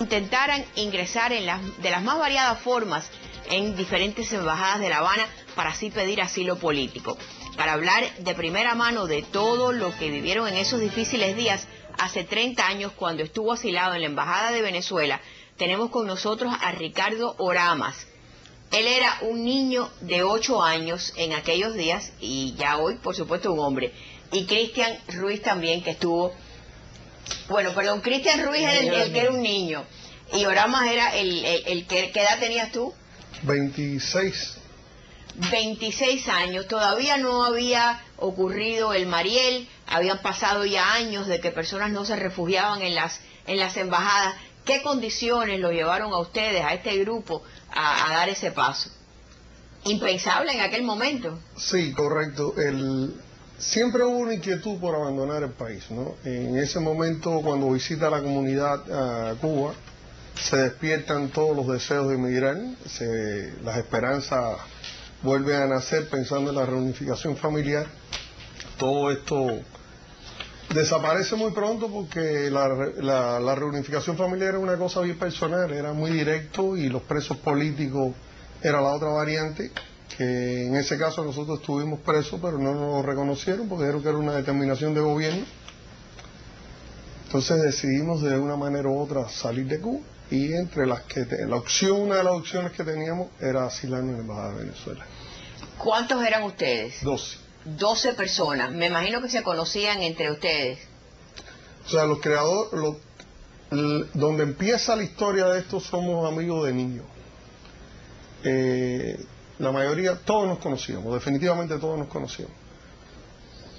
intentaran ingresar de las más variadas formas en diferentes embajadas de La Habana para así pedir asilo político. Para hablar de primera mano de todo lo que vivieron en esos difíciles días hace 30 años cuando estuvo asilado en la Embajada de Venezuela, tenemos con nosotros a Ricardo Oramas. Él era un niño de 8 años en aquellos días y ya hoy, por supuesto, un hombre. Y Cristian Ruiz también, que estuvo... Bueno, perdón, Cristian Ruiz era el que era un niño. Y Oramas era el que... ¿Qué edad tenías tú? 26. 26 años. Todavía no había ocurrido el Mariel. Habían pasado ya años de que personas no se refugiaban en las embajadas. ¿Qué condiciones lo llevaron a ustedes, a este grupo, a dar ese paso? Impensable en aquel momento. Sí, correcto. Siempre hubo una inquietud por abandonar el país, ¿no? En ese momento, cuando visita la comunidad a Cuba, se despiertan todos los deseos de emigrar, las esperanzas vuelven a nacer pensando en la reunificación familiar. Todo esto desaparece muy pronto porque la reunificación familiar era una cosa bien personal, era muy directo, y los presos políticos era la otra variante, que en ese caso nosotros estuvimos presos, pero no nos reconocieron porque dijeron que era una determinación de gobierno. Entonces decidimos de una manera u otra salir de Cuba, y entre una de las opciones que teníamos era asilarnos en la Embajada de Venezuela. ¿Cuántos eran ustedes? 12. 12 personas. Me imagino que se conocían entre ustedes. O sea, los creadores, donde empieza la historia de esto, somos amigos de niños. La mayoría, todos nos conocíamos, definitivamente todos nos conocíamos.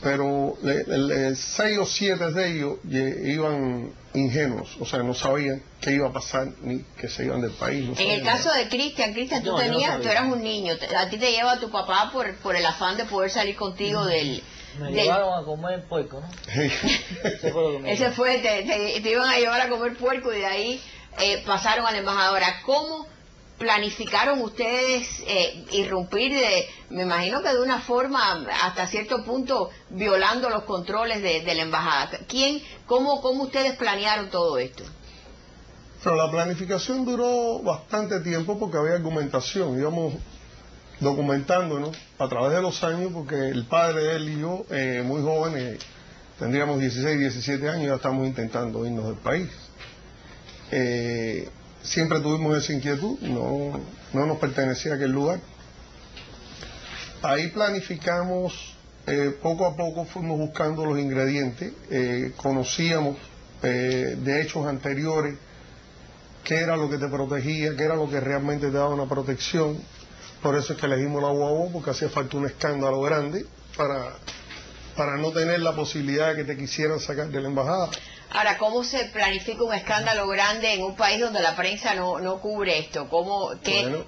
Pero 6 o 7 de ellos iban ingenuos, o sea, no sabían qué iba a pasar ni que se iban del país. En el caso de Cristian, tú eras un niño, a ti te lleva tu papá por el afán de poder salir contigo del... Me llevaron a comer puerco, ¿no? Ese fue, te iban a llevar a comer puerco, y de ahí pasaron a la embajadora. ¿Cómo planificaron ustedes irrumpir, me imagino que de una forma hasta cierto punto violando los controles de la embajada? ¿Cómo ustedes planearon todo esto? Pero la planificación duró bastante tiempo porque había argumentación, íbamos documentándonos a través de los años, porque el padre de él y yo, muy jóvenes, tendríamos 16, 17 años, ya estamos intentando irnos del país. Siempre tuvimos esa inquietud, no nos pertenecía a aquel lugar. Ahí planificamos, poco a poco fuimos buscando los ingredientes, conocíamos de hechos anteriores qué era lo que te protegía, qué era lo que realmente te daba una protección. Por eso es que elegimos la UAO, porque hacía falta un escándalo grande para no tener la posibilidad de que te quisieran sacar de la embajada. Ahora, ¿cómo se planifica un escándalo grande en un país donde la prensa no cubre esto? ¿Qué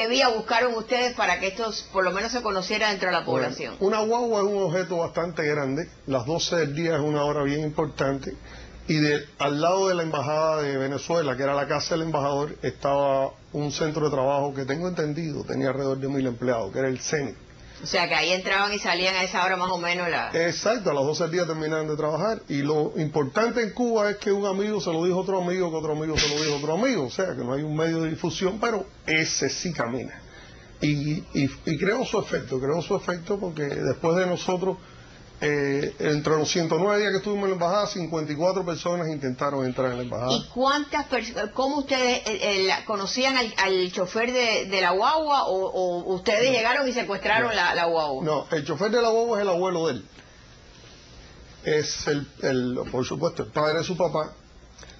vía buscaron ustedes para que esto por lo menos se conociera dentro de la población? Una guagua es un objeto bastante grande, las 12 del día es una hora bien importante, y al lado de la Embajada de Venezuela, que era la casa del embajador, estaba un centro de trabajo que tengo entendido tenía alrededor de 1000 empleados, que era el CENI. O sea, que ahí entraban y salían a esa hora más o menos Exacto, a las 12 del día terminaban de trabajar. Y lo importante en Cuba es que un amigo se lo dijo a otro amigo, que otro amigo se lo dijo a otro amigo. O sea, que no hay un medio de difusión, pero ese sí camina. Y creó su efecto porque después de nosotros, entre los 109 días que estuvimos en la embajada, 54 personas intentaron entrar en la embajada. ¿Y cuántas personas, cómo ustedes conocían al chofer de la guagua, o ustedes llegaron y secuestraron la guagua? No, el chofer de la guagua es el abuelo de él. Es por supuesto, el padre de su papá,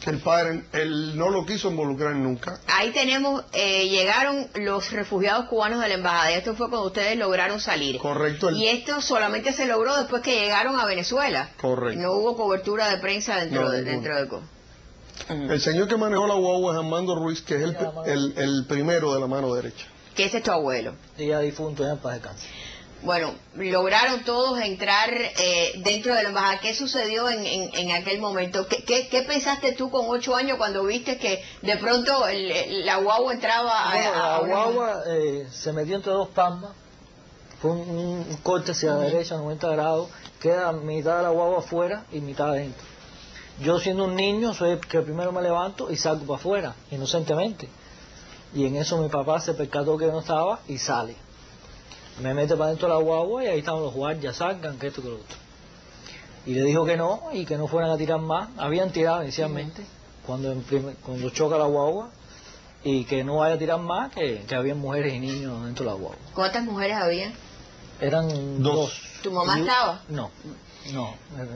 que el padre, él no lo quiso involucrar nunca. Ahí tenemos, llegaron los refugiados cubanos de la embajada, y esto fue cuando ustedes lograron salir. Correcto. Y esto solamente se logró después que llegaron a Venezuela. Correcto. No hubo cobertura de prensa dentro de Cuba. El señor que manejó la guagua es Armando Ruiz, que es el primero de la mano derecha. Que ese es tu abuelo. Y ya difunto, ya en paz descanse. Bueno, lograron todos entrar dentro de la embajada. ¿Qué sucedió en aquel momento? ¿Qué pensaste tú con 8 años cuando viste que de pronto la guagua entraba la guagua se metió entre dos pambas, fue un corte hacia la derecha, 90 grados, queda mitad de la guagua afuera y mitad adentro. Yo siendo un niño soy el que primero me levanto y salgo para afuera, inocentemente. Y en eso mi papá se percató que yo no estaba y sale. Me mete para dentro de la guagua y ahí estaban los guardias, salgan, que esto, que lo otro. Y le dijo que no, y que no fueran a tirar más. Habían tirado inicialmente, cuando choca la guagua, y que no vaya a tirar más, que había mujeres y niños dentro de la guagua. ¿Cuántas mujeres había? Eran dos. ¿Tu mamá estaba? No.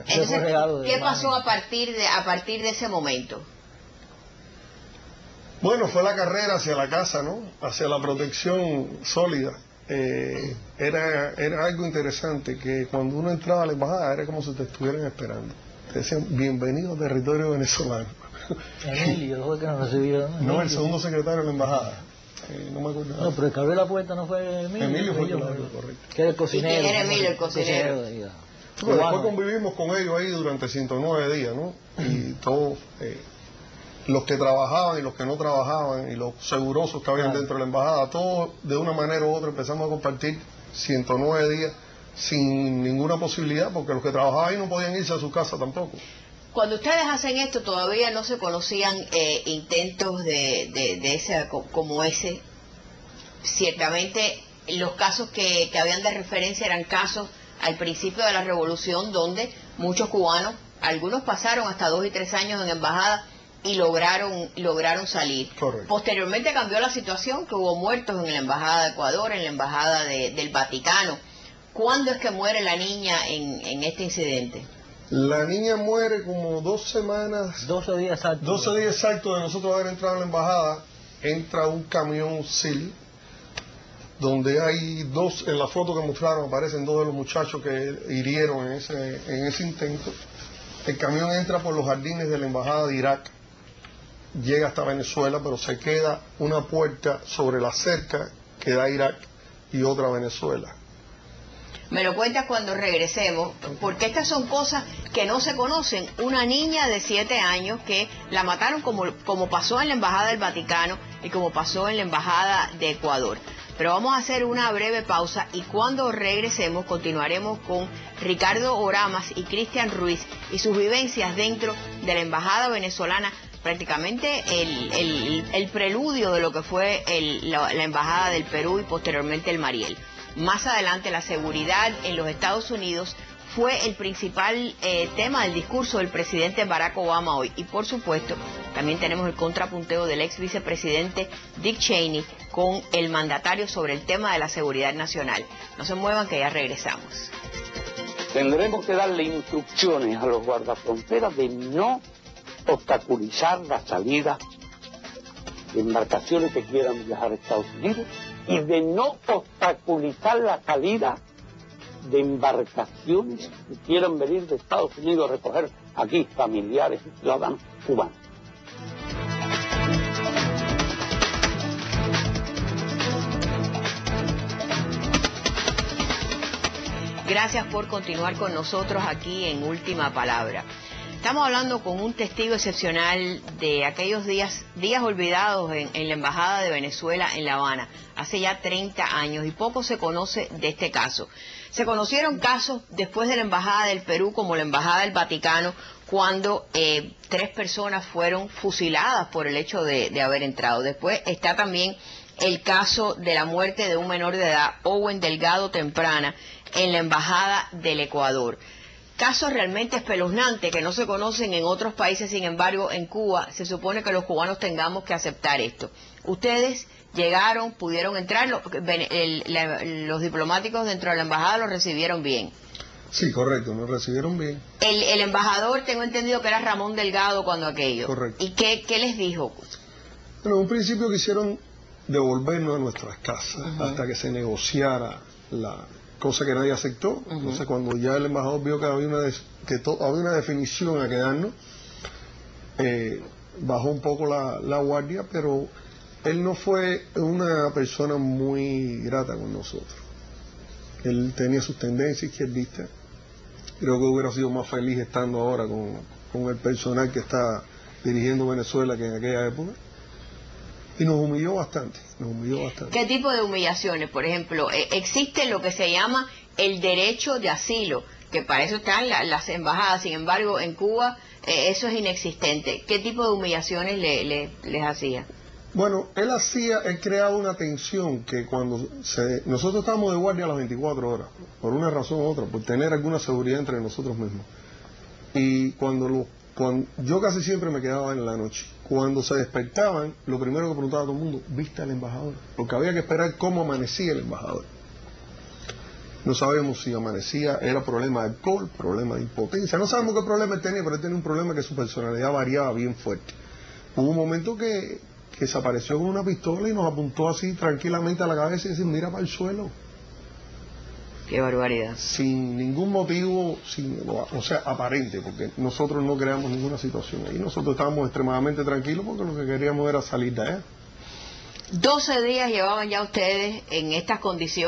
Entonces, ¿qué pasó a partir de ese momento? Bueno, fue la carrera hacia la casa, ¿no? Hacia la protección sólida. Era algo interesante, que cuando uno entraba a la embajada era como si te estuvieran esperando. Te decían, bienvenido a territorio venezolano. Emilio, fue que nos recibieron. No, el segundo secretario de la embajada. No me acuerdo. No, pero el que abrió la puerta no fue Emilio. Emilio fue el que lo abrió, correcto. Que era el cocinero. ¿Y quién era Emilio, el cocinero? Bueno, después convivimos con ellos ahí durante 109 días, ¿no? Y todos, los que trabajaban y los que no trabajaban, y los segurosos que habían dentro de la embajada, todos de una manera u otra empezamos a compartir 109 días sin ninguna posibilidad, porque los que trabajaban ahí no podían irse a su casa tampoco. Cuando ustedes hacen esto, todavía no se conocían intentos de ese, como ese. Ciertamente, los casos que habían de referencia eran casos al principio de la revolución, donde muchos cubanos, algunos pasaron hasta 2 y 3 años en embajada y lograron salir. Correcto. Posteriormente cambió la situación, que hubo muertos en la embajada de Ecuador, en la embajada del Vaticano. ¿Cuándo es que muere la niña en este incidente? La niña muere como 2 semanas, 12 días exactos. 12 días exactos de nosotros haber entrado en la embajada. Entra un camión SIL, donde hay dos, en la foto que mostraron aparecen 2 de los muchachos que hirieron en ese intento. El camión entra por los jardines de la embajada de Irak, llega hasta Venezuela, pero se queda una puerta sobre la cerca que da a Irak y otra a Venezuela. Me lo cuentas cuando regresemos, porque estas son cosas que no se conocen. Una niña de 7 años que la mataron como pasó en la Embajada del Vaticano y como pasó en la Embajada de Ecuador. Pero vamos a hacer una breve pausa y cuando regresemos continuaremos con Ricardo Oramas y Cristian Ruiz y sus vivencias dentro de la Embajada venezolana, prácticamente el preludio de lo que fue la Embajada del Perú y posteriormente el Mariel. Más adelante, la seguridad en los Estados Unidos fue el principal tema del discurso del presidente Barack Obama hoy. Y por supuesto, también tenemos el contrapunteo del ex vicepresidente Dick Cheney con el mandatario sobre el tema de la seguridad nacional. No se muevan, que ya regresamos. Tendremos que darle instrucciones a los guardafronteras de no obstaculizar la salida de embarcaciones que quieran viajar a Estados Unidos y de no obstaculizar la salida de embarcaciones que quieran venir de Estados Unidos a recoger aquí familiares y ciudadanos cubanos. Gracias por continuar con nosotros aquí en Última Palabra. Estamos hablando con un testigo excepcional de aquellos días olvidados en la Embajada de Venezuela en La Habana, hace ya 30 años, y poco se conoce de este caso. Se conocieron casos después de la Embajada del Perú, como la Embajada del Vaticano, cuando 3 personas fueron fusiladas por el hecho de haber entrado. Después está también el caso de la muerte de un menor de edad, Owen Delgado Temprana, en la Embajada del Ecuador. Casos realmente espeluznantes que no se conocen en otros países. Sin embargo, en Cuba se supone que los cubanos tengamos que aceptar esto. Ustedes llegaron, pudieron entrar, los diplomáticos dentro de la embajada los recibieron bien. Sí, correcto, nos recibieron bien. El embajador, tengo entendido que era Ramón Delgado cuando aquello. Correcto. ¿Y qué les dijo? Bueno, en un principio quisieron devolvernos a nuestras casas hasta que se negociara la cosa que nadie aceptó. Entonces, cuando ya el embajador vio que había una definición a quedarnos, bajó un poco la guardia, pero él no fue una persona muy grata con nosotros. Él tenía sus tendencias izquierdistas. Creo que hubiera sido más feliz estando ahora con el personal que está dirigiendo Venezuela que en aquella época. Y nos humilló bastante, ¿Qué tipo de humillaciones? Por ejemplo, existe lo que se llama el derecho de asilo, que para eso están las embajadas. Sin embargo, en Cuba eso es inexistente. ¿Qué tipo de humillaciones les hacía? Bueno, él creaba una tensión que nosotros estábamos de guardia a las 24 horas, por una razón u otra, por tener alguna seguridad entre nosotros mismos. Y cuando yo casi siempre me quedaba en la noche. Cuando se despertaban, lo primero que preguntaba a todo el mundo, ¿viste al embajador? Porque había que esperar cómo amanecía el embajador. No sabemos si amanecía, era problema de alcohol, problema de impotencia. No sabemos qué problema él tenía, pero él tenía un problema que su personalidad variaba bien fuerte. Hubo un momento que se apareció con una pistola y nos apuntó así tranquilamente a la cabeza y decía, mira para el suelo. Qué barbaridad. Sin ningún motivo, o sea, aparente, porque nosotros no creamos ninguna situación ahí. Nosotros estábamos extremadamente tranquilos porque lo que queríamos era salir de allá. 12 días llevaban ya ustedes en estas condiciones.